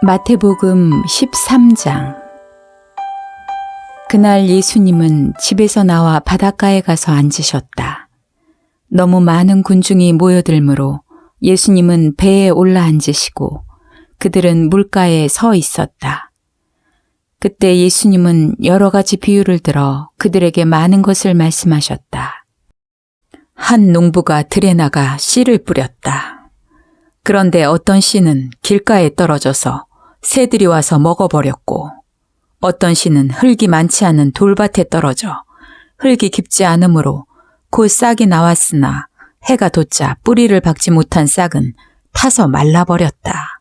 마태복음 13장. 그날 예수님은 집에서 나와 바닷가에 가서 앉으셨다. 너무 많은 군중이 모여들므로 예수님은 배에 올라 앉으시고 그들은 물가에 서 있었다. 그때 예수님은 여러 가지 비유를 들어 그들에게 많은 것을 말씀하셨다. 한 농부가 들에 나가 씨를 뿌렸다. 그런데 어떤 씨는 길가에 떨어져서 새들이 와서 먹어버렸고, 어떤 씨는 흙이 많지 않은 돌밭에 떨어져 흙이 깊지 않으므로 곧 싹이 나왔으나 해가 돋자 뿌리를 박지 못한 싹은 타서 말라버렸다.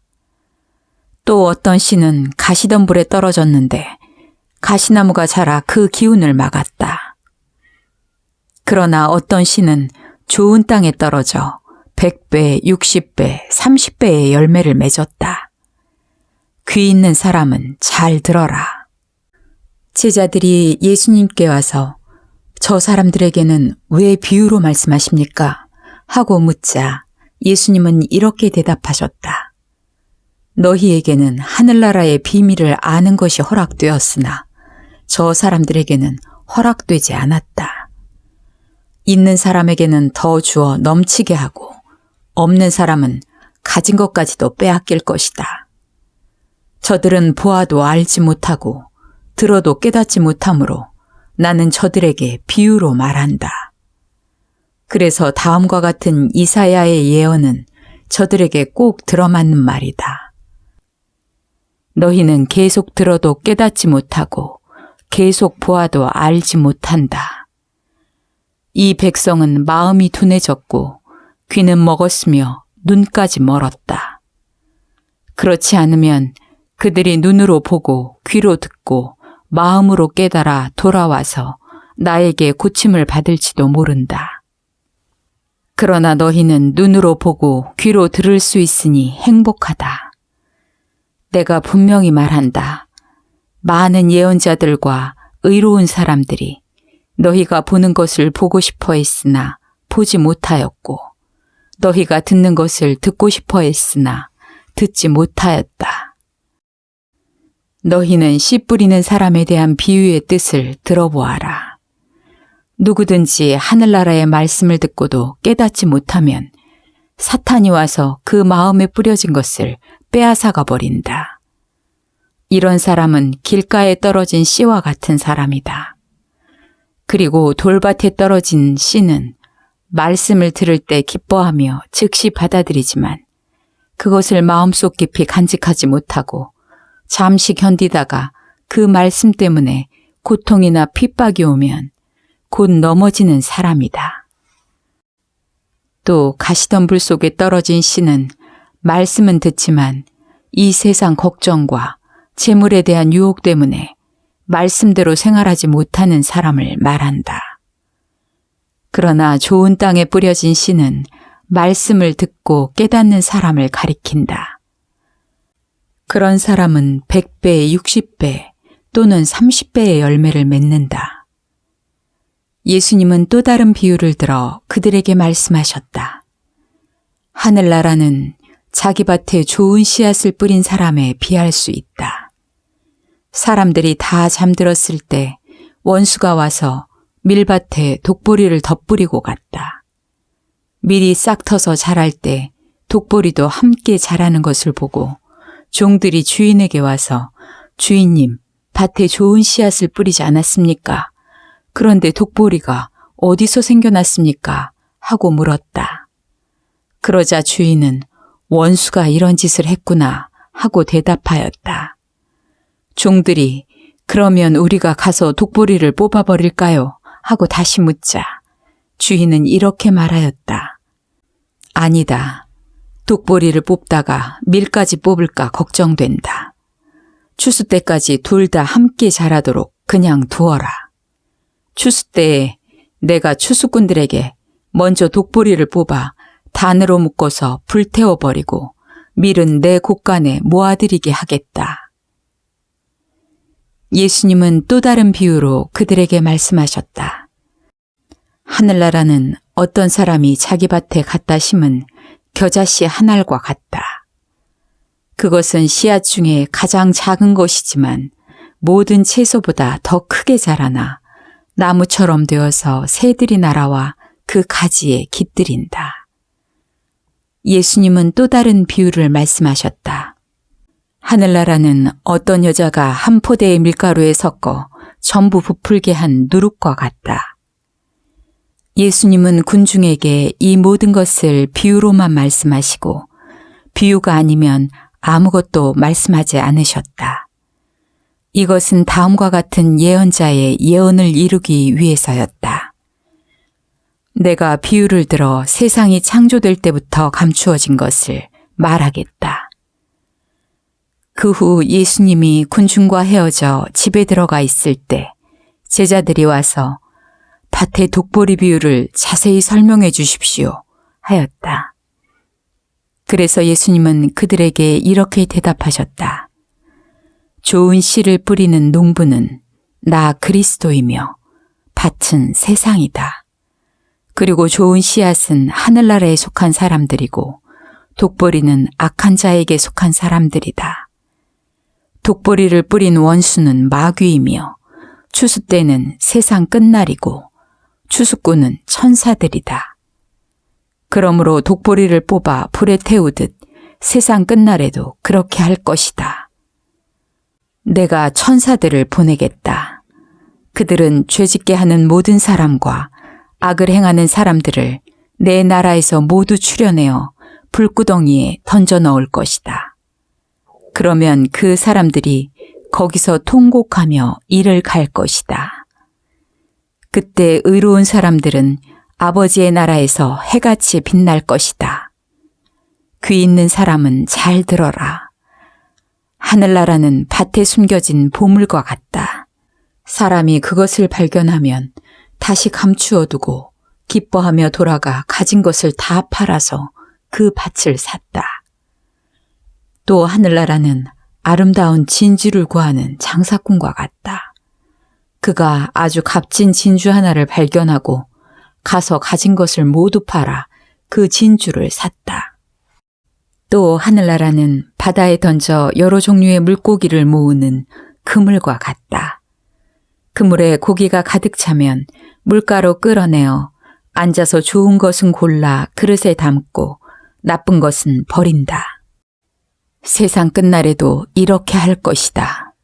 또 어떤 씨는 가시덤불에 떨어졌는데 가시나무가 자라 그 기운을 막았다. 그러나 어떤 씨는 좋은 땅에 떨어져 100배, 60배, 30배의 열매를 맺었다. 귀 있는 사람은 잘 들어라. 제자들이 예수님께 와서 저 사람들에게는 왜 비유로 말씀하십니까? 하고 묻자 예수님은 이렇게 대답하셨다. 너희에게는 하늘나라의 비밀을 아는 것이 허락되었으나 저 사람들에게는 허락되지 않았다. 있는 사람에게는 더 주어 넘치게 하고 없는 사람은 가진 것까지도 빼앗길 것이다. 저들은 보아도 알지 못하고 들어도 깨닫지 못하므로 나는 저들에게 비유로 말한다. 그래서 다음과 같은 이사야의 예언은 저들에게 꼭 들어맞는 말이다. 너희는 계속 들어도 깨닫지 못하고 계속 보아도 알지 못한다. 이 백성은 마음이 둔해졌고 귀는 먹었으며 눈까지 멀었다. 그렇지 않으면 그들이 눈으로 보고 귀로 듣고 마음으로 깨달아 돌아와서 나에게 고침을 받을지도 모른다. 그러나 너희는 눈으로 보고 귀로 들을 수 있으니 행복하다. 내가 분명히 말한다. 많은 예언자들과 의로운 사람들이 너희가 보는 것을 보고 싶어 했으나 보지 못하였고 너희가 듣는 것을 듣고 싶어 했으나 듣지 못하였다. 너희는 씨 뿌리는 사람에 대한 비유의 뜻을 들어보아라. 누구든지 하늘나라의 말씀을 듣고도 깨닫지 못하면 사탄이 와서 그 마음에 뿌려진 것을 빼앗아가 버린다. 이런 사람은 길가에 떨어진 씨와 같은 사람이다. 그리고 돌밭에 떨어진 씨는 말씀을 들을 때 기뻐하며 즉시 받아들이지만 그것을 마음속 깊이 간직하지 못하고 잠시 견디다가 그 말씀 때문에 고통이나 핍박이 오면 곧 넘어지는 사람이다. 또 가시덤불 속에 떨어진 씨는 말씀은 듣지만 이 세상 걱정과 재물에 대한 유혹 때문에 말씀대로 생활하지 못하는 사람을 말한다. 그러나 좋은 땅에 뿌려진 씨는 말씀을 듣고 깨닫는 사람을 가리킨다. 그런 사람은 100배, 60배 또는 30배의 열매를 맺는다. 예수님은 또 다른 비유를 들어 그들에게 말씀하셨다. 하늘나라는 자기 밭에 좋은 씨앗을 뿌린 사람에 비할 수 있다. 사람들이 다 잠들었을 때 원수가 와서 밀밭에 독보리를 덧뿌리고 갔다. 밀이 싹 터서 자랄 때 독보리도 함께 자라는 것을 보고 종들이 주인에게 와서 주인님, 밭에 좋은 씨앗을 뿌리지 않았습니까? 그런데 독보리가 어디서 생겨났습니까? 하고 물었다. 그러자 주인은 원수가 이런 짓을 했구나 하고 대답하였다. 종들이 그러면 우리가 가서 독보리를 뽑아버릴까요? 하고 다시 묻자 주인은 이렇게 말하였다. 아니다. 독보리를 뽑다가 밀까지 뽑을까 걱정된다. 추수 때까지 둘 다 함께 자라도록 그냥 두어라. 추수 때에 내가 추수꾼들에게 먼저 독보리를 뽑아 단으로 묶어서 불태워버리고 밀은 내 곳간에 모아들이게 하겠다. 예수님은 또 다른 비유로 그들에게 말씀하셨다. 하늘나라는 어떤 사람이 자기 밭에 갖다 심은 겨자씨 한 알과 같다. 그 그것은 씨앗 중에 가장 작은 것이지만 모든 채소보다 더 크게 자라나 나무처럼 되어서 새들이 날아와 그 가지에 깃들인다. 예수님은 또 다른 비유를 말씀하셨다. 하늘나라는 어떤 여자가 한 포대의 밀가루에 섞어 전부 부풀게 한 누룩과 같다. 예수님은 군중에게 이 모든 것을 비유로만 말씀하시고 비유가 아니면 아무것도 말씀하지 않으셨다. 이것은 다음과 같은 예언자의 예언을 이루기 위해서였다. 내가 비유를 들어 세상이 창조될 때부터 감추어진 것을 말하겠다. 그 후 예수님이 군중과 헤어져 집에 들어가 있을 때 제자들이 와서 밭의 독보리 비유를 자세히 설명해 주십시오 하였다. 그래서 예수님은 그들에게 이렇게 대답하셨다. 좋은 씨를 뿌리는 농부는 나 그리스도이며 밭은 세상이다. 그리고 좋은 씨앗은 하늘나라에 속한 사람들이고 독보리는 악한 자에게 속한 사람들이다. 독보리를 뿌린 원수는 마귀이며 추수 때는 세상 끝날이고 추수꾼은 천사들이다. 그러므로 독보리를 뽑아 불에 태우듯 세상 끝날에도 그렇게 할 것이다. 내가 천사들을 보내겠다. 그들은 죄짓게 하는 모든 사람과 악을 행하는 사람들을 내 나라에서 모두 추려내어 불구덩이에 던져 넣을 것이다. 그러면 그 사람들이 거기서 통곡하며 이를 갈 것이다. 그때 의로운 사람들은 아버지의 나라에서 해같이 빛날 것이다. 귀 있는 사람은 잘 들어라. 하늘나라는 밭에 숨겨진 보물과 같다. 사람이 그것을 발견하면 다시 감추어두고 기뻐하며 돌아가 가진 것을 다 팔아서 그 밭을 샀다. 또 하늘나라는 아름다운 진주를 구하는 장사꾼과 같다. 그가 아주 값진 진주 하나를 발견하고 가서 가진 것을 모두 팔아 그 진주를 샀다. 또 하늘나라는 바다에 던져 여러 종류의 물고기를 모으는 그물과 같다. 그물에 고기가 가득 차면 물가로 끌어내어 앉아서 좋은 것은 골라 그릇에 담고 나쁜 것은 버린다. 세상 끝날에도 이렇게 할 것이다.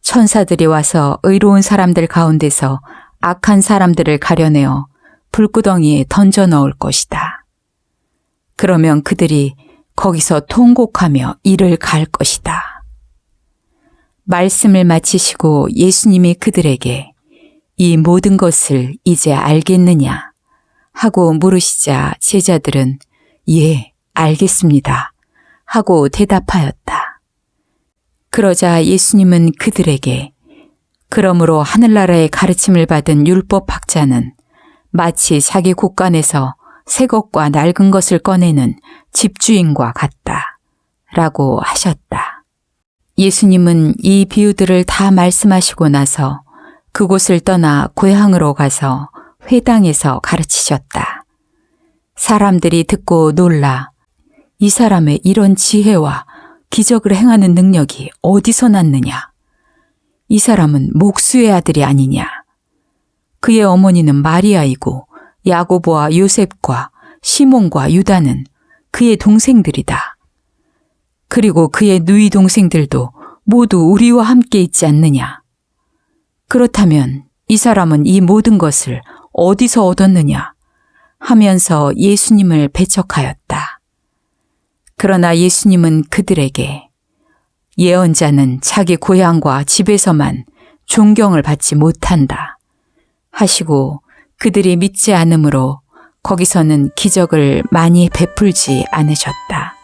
천사들이 와서 의로운 사람들 가운데서 악한 사람들을 가려내어 불구덩이에 던져 넣을 것이다. 그러면 그들이 거기서 통곡하며 이를 갈 것이다. 말씀을 마치시고 예수님이 그들에게 이 모든 것을 이제 알겠느냐 하고 물으시자 제자들은 예, 알겠습니다 하고 대답하였다. 그러자 예수님은 그들에게 그러므로 하늘나라의 가르침을 받은 율법학자는 마치 자기 곳간에서 새 것과 낡은 것을 꺼내는 집주인과 같다 라고 하셨다. 예수님은 이 비유들을 다 말씀하시고 나서 그곳을 떠나 고향으로 가서 회당에서 가르치셨다. 사람들이 듣고 놀라 이 사람의 이런 지혜와 기적을 행하는 능력이 어디서 났느냐? 이 사람은 목수의 아들이 아니냐? 그의 어머니는 마리아이고 야고보와 요셉과 시몬과 유다는 그의 동생들이다. 그리고 그의 누이 동생들도 모두 우리와 함께 있지 않느냐? 그렇다면 이 사람은 이 모든 것을 어디서 얻었느냐? 하면서 예수님을 배척하였다. 그러나 예수님은 그들에게 예언자는 자기 고향과 집에서만 존경을 받지 못한다 하시고 그들이 믿지 않으므로 거기서는 기적을 많이 베풀지 않으셨다.